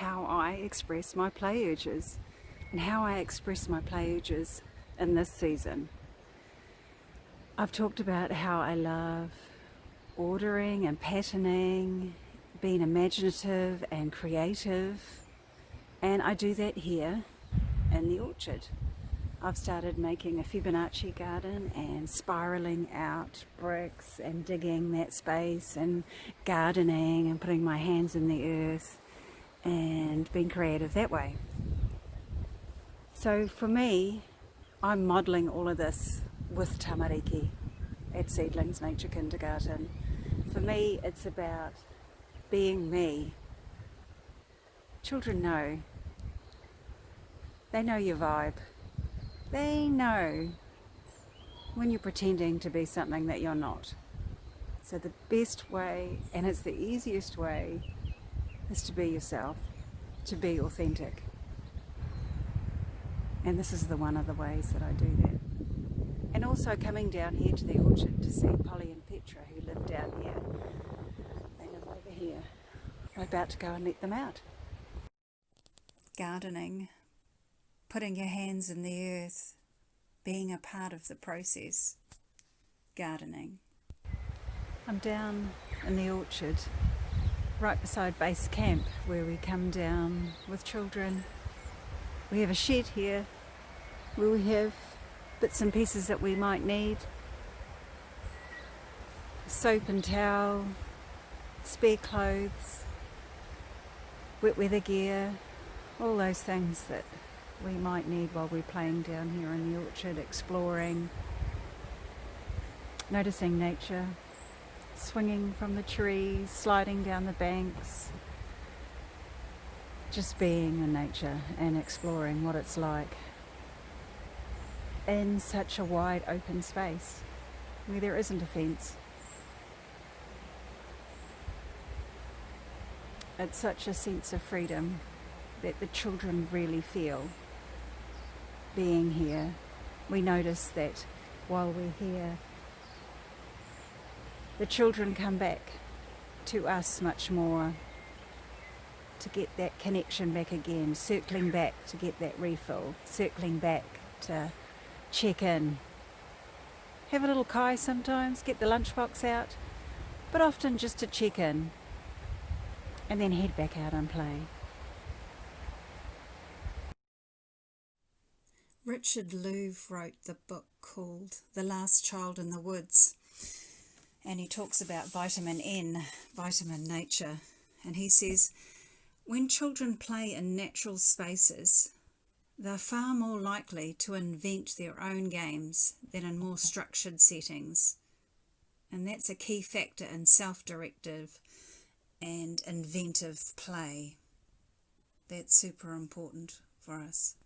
how I express my play urges and how I express my play urges in this season. I've talked about how I love ordering and patterning, being imaginative and creative, and I do that here in the orchard. I've started making a Fibonacci garden and spiraling out bricks and digging that space and gardening and putting my hands in the earth and being creative that way. So for me, I'm modelling all of this with tamariki at Seedlings Nature Kindergarten. For me, it's about being me. Children know. They know your vibe. They know when you're pretending to be something that you're not. So the best way, and it's the easiest way, is to be yourself, to be authentic. And this is one of the ways that I do that. And also coming down here to the orchard to see Polly and Petra, who live down here. They live over here. I'm about to go and let them out. Gardening, putting your hands in the earth, being a part of the process. Gardening. I'm down in the orchard, right beside base camp, where we come down with children. We have a shed here where we have bits and pieces that we might need. Soap and towel, spare clothes, wet weather gear, all those things that we might need while we're playing down here in the orchard, exploring, noticing nature, swinging from the trees, sliding down the banks, just being in nature and exploring what it's like in such a wide open space where there isn't a fence. It's such a sense of freedom that the children really feel being here. We notice that while we're here, the children come back to us much more to get that connection back again, circling back to get that refill, circling back to check in. Have a little kai sometimes, get the lunchbox out, but often just to check in and then head back out and play. Richard Louv wrote the book called The Last Child in the Woods, and he talks about vitamin N, vitamin nature, and he says, when children play in natural spaces, they're far more likely to invent their own games than in more structured settings. And that's a key factor in self-directive and inventive play. That's super important for us.